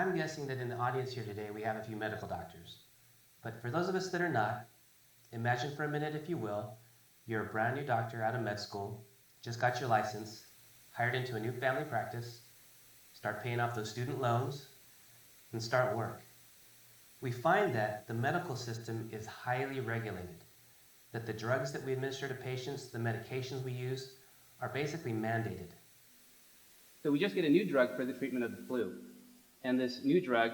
I'm guessing that in the audience here today we have a few medical doctors. But for those of us that are not, imagine for a minute, if you will, you're a brand new doctor out of med school, just got your license, hired into a new family practice, start paying off those student loans, and start work. We find that the medical system is highly regulated, that the drugs that we administer to patients, the medications we use, are basically mandated. So we just get a new drug for the treatment of the flu. And this new drug,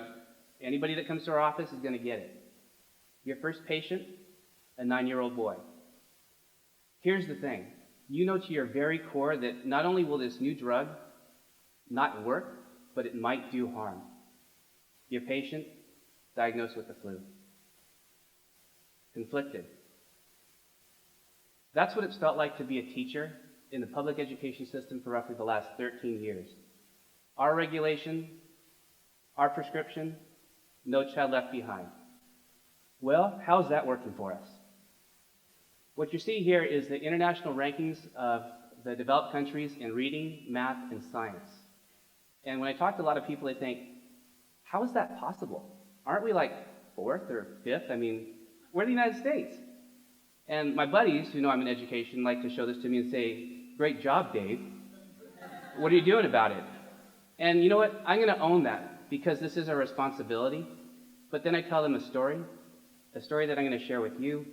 anybody that comes to our office is going to get it. Your first patient, a 9-year-old boy. Here's the thing. You know to your very core that not only will this new drug not work, but it might do harm. Your patient, diagnosed with the flu. Conflicted. That's what it's felt like to be a teacher in the public education system for roughly the last 13 years. Our regulation, our prescription, no child left behind. Well, how's that working for us? What you see here is the international rankings of the developed countries in reading, math, and science. And when I talk to a lot of people, they think, how is that possible? Aren't we like 4th or 5th? I mean, we're the United States. And my buddies, who know I'm in education, like to show this to me and say, great job, Dave. What are you doing about it? And you know what? I'm going to own that because this is our responsibility. But then I tell them a story that I'm going to share with you,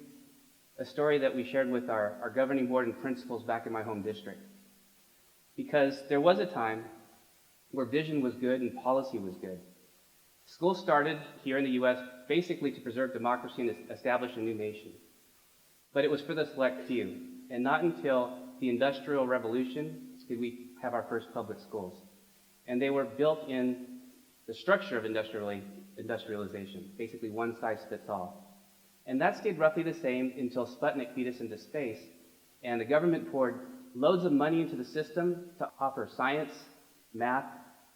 a story that we shared with our governing board and principals back in my home district. Because there was a time where vision was good and policy was good. School started here in the U.S. basically to preserve democracy and establish a new nation. But it was for the select few. And not until the Industrial Revolution did we have our first public schools. And they were built in the structure of industrialization, basically one size fits all. And that stayed roughly the same until Sputnik beat us into space, and the government poured loads of money into the system to offer science, math,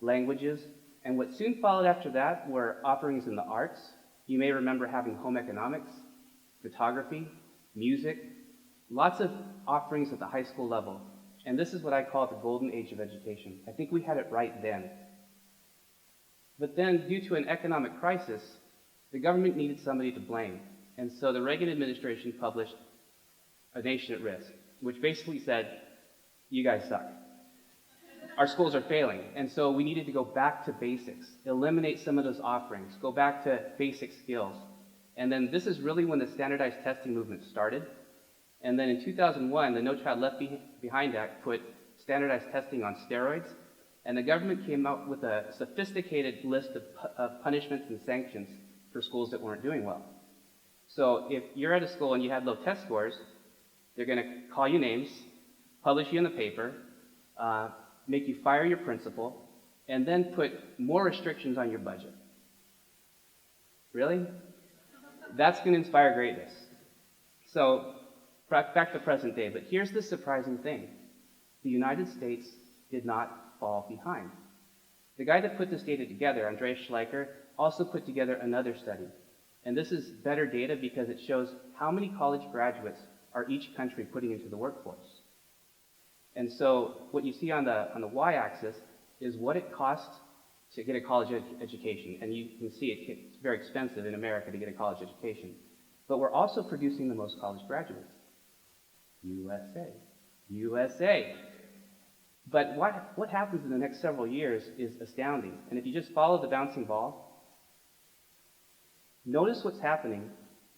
languages, and what soon followed after that were offerings in the arts. You may remember having home economics, photography, music, lots of offerings at the high school level. And this is what I call the golden age of education. I think we had it right then. But then, due to an economic crisis, the government needed somebody to blame. And so the Reagan administration published A Nation at Risk, which basically said, you guys suck. Our schools are failing. And so we needed to go back to basics, eliminate some of those offerings, go back to basic skills. And then this is really when the standardized testing movement started. And then in 2001, the No Child Left Behind Act put standardized testing on steroids. And the government came out with a sophisticated list of punishments and sanctions for schools that weren't doing well. So if you're at a school and you have low test scores, they're going to call you names, publish you in the paper, make you fire your principal, and then put more restrictions on your budget. Really? That's going to inspire greatness. So back to present day, but here's the surprising thing. The United States did not fall behind. The guy that put this data together, Andreas Schleicher, also put together another study. And this is better data because it shows how many college graduates are each country putting into the workforce. And so what you see on the y-axis is what it costs to get a college education. And you can see it's very expensive in America to get a college education. But we're also producing the most college graduates. USA. But what happens in the next several years is astounding. And if you just follow the bouncing ball, notice what's happening.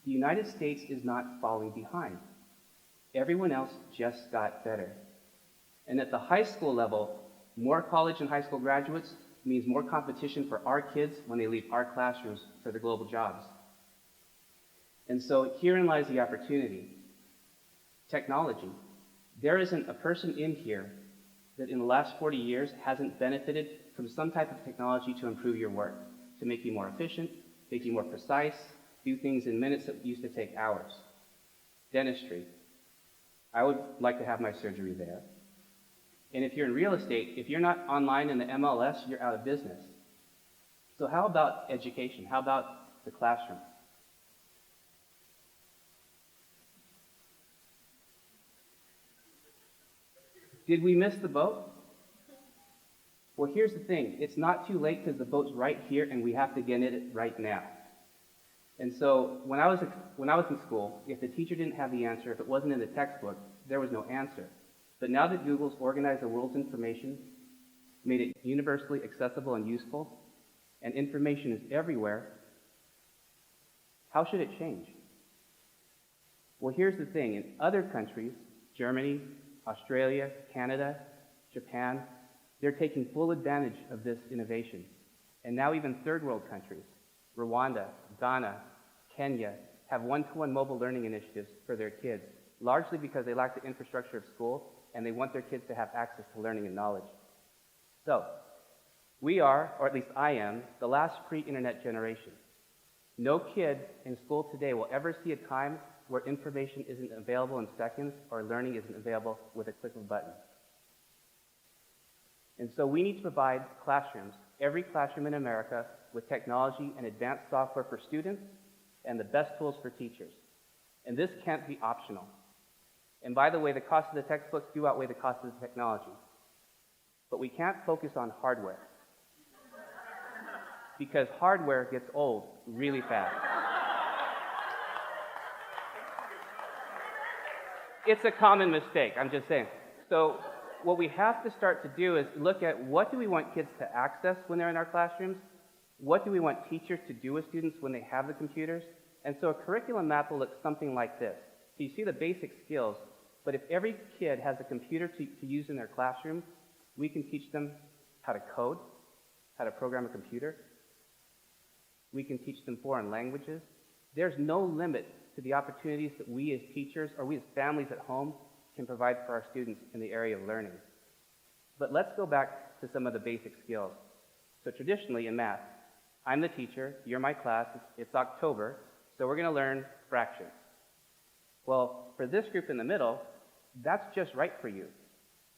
The United States is not falling behind. Everyone else just got better. And at the high school level, more college and high school graduates means more competition for our kids when they leave our classrooms for their global jobs. And so herein lies the opportunity. Technology. There isn't a person in here that in the last 40 years hasn't benefited from some type of technology to improve your work, to make you more efficient, make you more precise, do things in minutes that used to take hours. Dentistry. I would like to have my surgery there. And if you're in real estate, if you're not online in the MLS, you're out of business. So how about education? How about the classroom? Did we miss the boat? Well, here's the thing. It's not too late because the boat's right here and we have to get in it right now. And so when I was in school, if the teacher didn't have the answer, if it wasn't in the textbook, there was no answer. But now that Google's organized the world's information, made it universally accessible and useful, and information is everywhere, how should it change? Well, here's the thing. In other countries, Germany, Australia, Canada, Japan, they're taking full advantage of this innovation. And now even third world countries, Rwanda, Ghana, Kenya, have one-to-one mobile learning initiatives for their kids, largely because they lack the infrastructure of school and they want their kids to have access to learning and knowledge. So, we are, or at least I am, the last pre-internet generation. No kid in school today will ever see a time where information isn't available in seconds or learning isn't available with a click of a button. And so we need to provide classrooms, every classroom in America, with technology and advanced software for students and the best tools for teachers. And this can't be optional. And by the way, the cost of the textbooks do outweigh the cost of the technology. But we can't focus on hardware, because hardware gets old really fast. It's a common mistake, I'm just saying. So what we have to start to do is look at what do we want kids to access when they're in our classrooms? What do we want teachers to do with students when they have the computers? And so a curriculum map will look something like this. So you see the basic skills, but if every kid has a computer to use in their classroom, we can teach them how to code, how to program a computer. We can teach them foreign languages. There's no limit to the opportunities that we as teachers or we as families at home can provide for our students in the area of learning. But let's go back to some of the basic skills. So traditionally in math, I'm the teacher, you're my class, it's October, so we're going to learn fractions. Well, for this group in the middle, that's just right for you.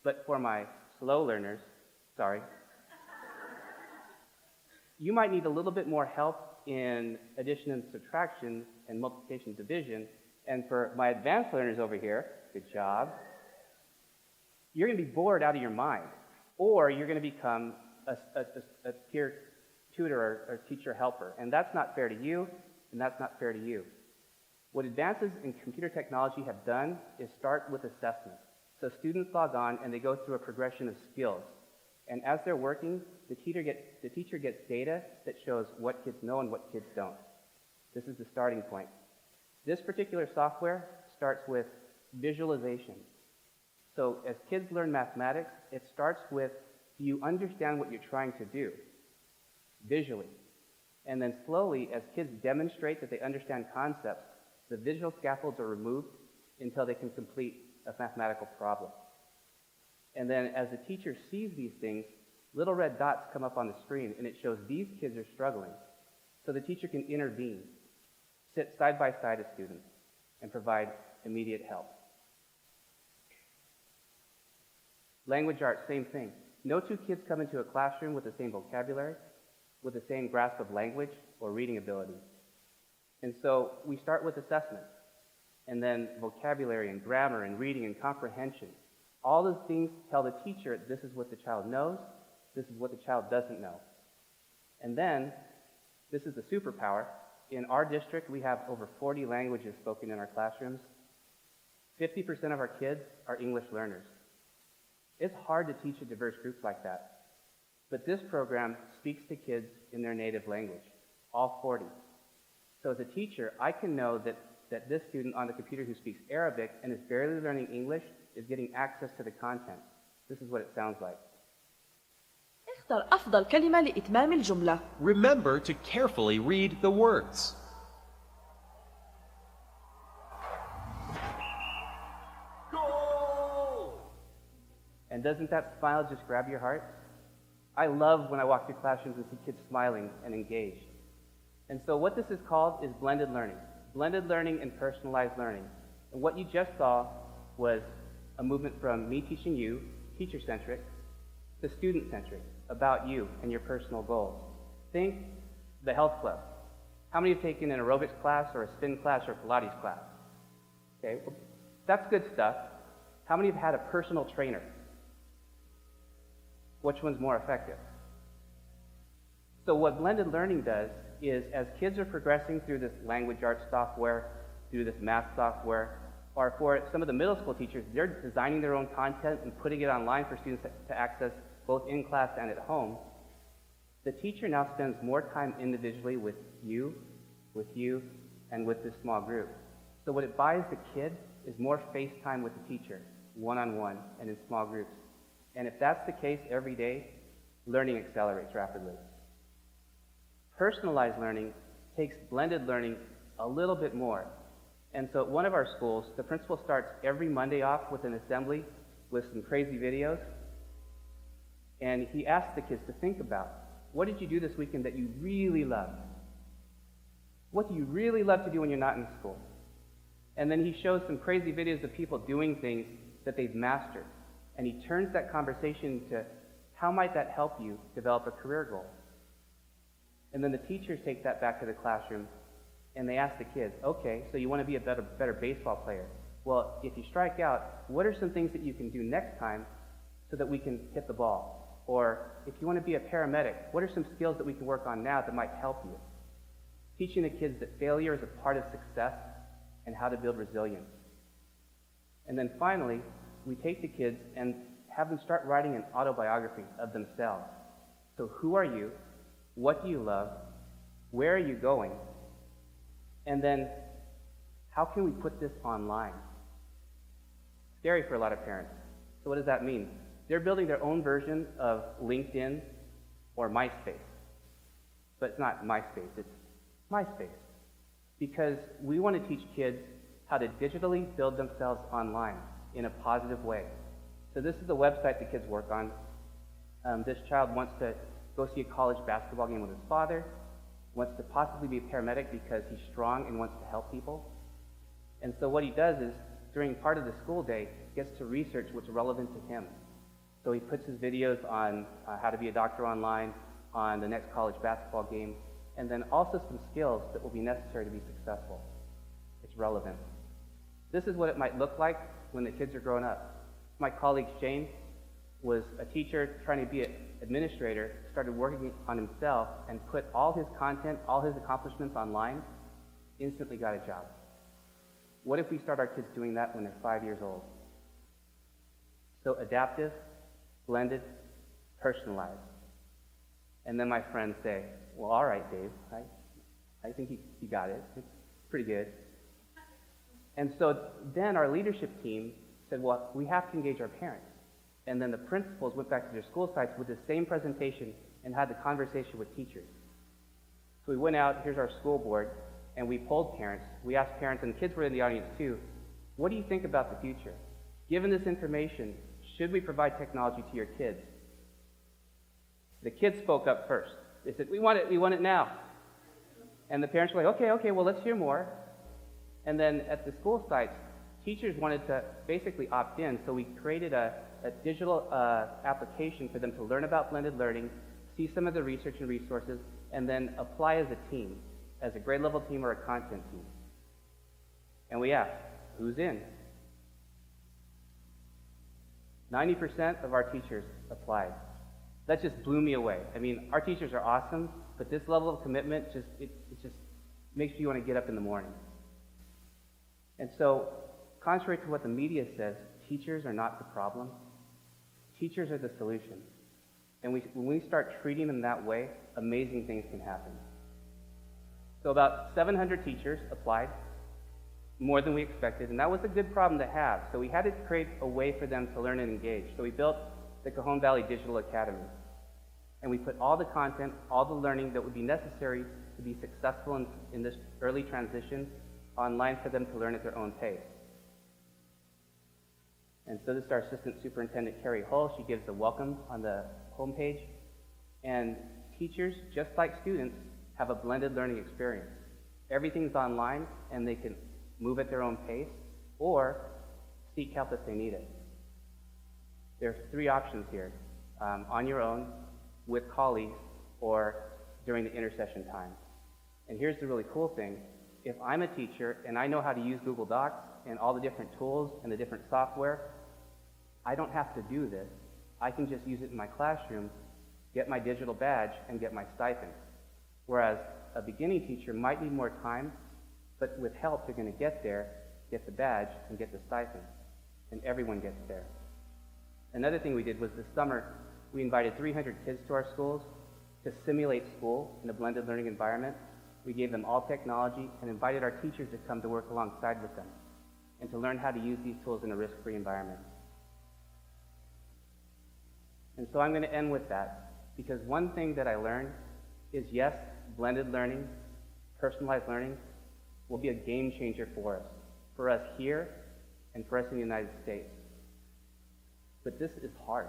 But for my slow learners, you might need a little bit more help in addition and subtraction and multiplication and division. And for my advanced learners over here, good job, you're going to be bored out of your mind. Or you're going to become a peer tutor or teacher helper. And that's not fair to you, and that's not fair to you. What advances in computer technology have done is start with assessment. So students log on and they go through a progression of skills. And as they're working, the teacher gets data that shows what kids know and what kids don't. This is the starting point. This particular software starts with visualization. So as kids learn mathematics, it starts with, do you understand what you're trying to do visually? And then slowly, as kids demonstrate that they understand concepts, the visual scaffolds are removed until they can complete a mathematical problem. And then as the teacher sees these things, little red dots come up on the screen and it shows these kids are struggling. So the teacher can intervene, sit side by side with students, and provide immediate help. Language arts, same thing. No two kids come into a classroom with the same vocabulary, with the same grasp of language or reading ability. And so we start with assessment, and then vocabulary and grammar and reading and comprehension. All those things tell the teacher this is what the child knows, this is what the child doesn't know. And then, this is the superpower. In our district, we have over 40 languages spoken in our classrooms. 50% of our kids are English learners. It's hard to teach a diverse group like that. But this program speaks to kids in their native language, all 40. So as a teacher, I can know that this student on the computer who speaks Arabic and is barely learning English is getting access to the content. This is what it sounds like. اختر أفضل كلمة لإتمام الجملة. Remember to carefully read the words. Goal! And doesn't that smile just grab your heart? I love when I walk through classrooms and see kids smiling and engaged. And so what this is called is blended learning. Blended learning and personalized learning. And what you just saw was a movement from me teaching you, teacher-centric, to student-centric, about you and your personal goals. Think the health club. How many have taken an aerobics class or a spin class or a Pilates class? Okay, well, that's good stuff. How many have had a personal trainer? Which one's more effective? So what blended learning does is, as kids are progressing through this language arts software, through this math software, or for some of the middle school teachers, they're designing their own content and putting it online for students to access both in class and at home. The teacher now spends more time individually with you, and with this small group. So what it buys the kid is more face time with the teacher, one-on-one and in small groups. And if that's the case every day, learning accelerates rapidly. Personalized learning takes blended learning a little bit more. And so at one of our schools, the principal starts every Monday off with an assembly with some crazy videos. And he asks the kids to think about, what did you do this weekend that you really loved? What do you really love to do when you're not in school? And then he shows some crazy videos of people doing things that they've mastered. And he turns that conversation to, how might that help you develop a career goal? And then the teachers take that back to the classroom and they ask the kids, okay, so you want to be a better baseball player. Well, if you strike out, what are some things that you can do next time so that we can hit the ball? Or if you want to be a paramedic, what are some skills that we can work on now that might help you? Teaching the kids that failure is a part of success and how to build resilience. And then finally, we take the kids and have them start writing an autobiography of themselves. So who are you? What do you love? Where are you going? And then, how can we put this online? Scary for a lot of parents. So what does that mean? They're building their own version of LinkedIn or MySpace. But it's not MySpace, it's MySpace. Because we want to teach kids how to digitally build themselves online in a positive way. So this is the website the kids work on. This child wants to go see a college basketball game with his father, wants to possibly be a paramedic because he's strong and wants to help people. And so what he does is, during part of the school day, gets to research what's relevant to him. So he puts his videos on how to be a doctor online, on the next college basketball game, and then also some skills that will be necessary to be successful. It's relevant. This is what it might look like when the kids are growing up. My colleague Shane was a teacher trying to be an administrator, started working on himself and put all his content, all his accomplishments online, instantly got a job. What if we start our kids doing that when they're 5 years old? So adaptive, blended, personalized. And then my friends say, well, all right, Dave, I think you got it. It's pretty good. And so then our leadership team said, well, we have to engage our parents. And then the principals went back to their school sites with the same presentation and had the conversation with teachers. So we went out, here's our school board, and we polled parents. We asked parents, and kids were in the audience too, what do you think about the future? Given this information, should we provide technology to your kids? The kids spoke up first. They said, we want it now. And the parents were like, okay, well, let's hear more. And then at the school sites, teachers wanted to basically opt in, so we created a digital application for them to learn about blended learning, see some of the research and resources, and then apply as a team, as a grade level team or a content team. And we asked, who's in? 90% of our teachers applied. That just blew me away. I mean, our teachers are awesome, but this level of commitment it just makes you want to get up in the morning. And so, contrary to what the media says, teachers are not the problem. Teachers are the solution. And when we start treating them that way, amazing things can happen. So about 700 teachers applied, more than we expected, and that was a good problem to have. So we had to create a way for them to learn and engage. So we built the Cajon Valley Digital Academy. And we put all the content, all the learning that would be necessary to be successful in this early transition online for them to learn at their own pace. And so this is our Assistant Superintendent, Carrie Hull. She gives the welcome on the homepage. And teachers, just like students, have a blended learning experience. Everything's online, and they can move at their own pace or seek help if they need it. There's 3 options here, on your own, with colleagues, or during the intercession time. And here's the really cool thing. If I'm a teacher and I know how to use Google Docs and all the different tools and the different software, I don't have to do this. I can just use it in my classroom, get my digital badge, and get my stipend. Whereas a beginning teacher might need more time, but with help, they're going to get there, get the badge, and get the stipend. And everyone gets there. Another thing we did was this summer, we invited 300 kids to our schools to simulate school in a blended learning environment. We gave them all technology and invited our teachers to come to work alongside with them and to learn how to use these tools in a risk-free environment. And so I'm going to end with that, because one thing that I learned is, yes, blended learning, personalized learning will be a game changer for us here and for us in the United States. But this is hard.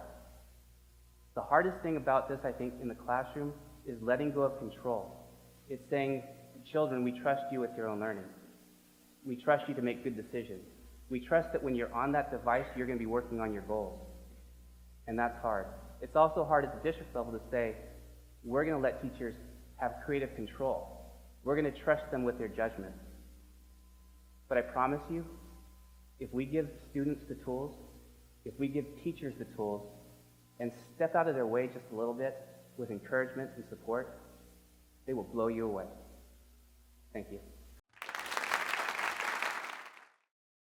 The hardest thing about this, I think, in the classroom is letting go of control. It's saying, children, we trust you with your own learning. We trust you to make good decisions. We trust that when you're on that device, you're going to be working on your goals. And that's hard. It's also hard at the district level to say, we're going to let teachers have creative control. We're going to trust them with their judgment. But I promise you, if we give students the tools, if we give teachers the tools, and step out of their way just a little bit with encouragement and support, they will blow you away. Thank you.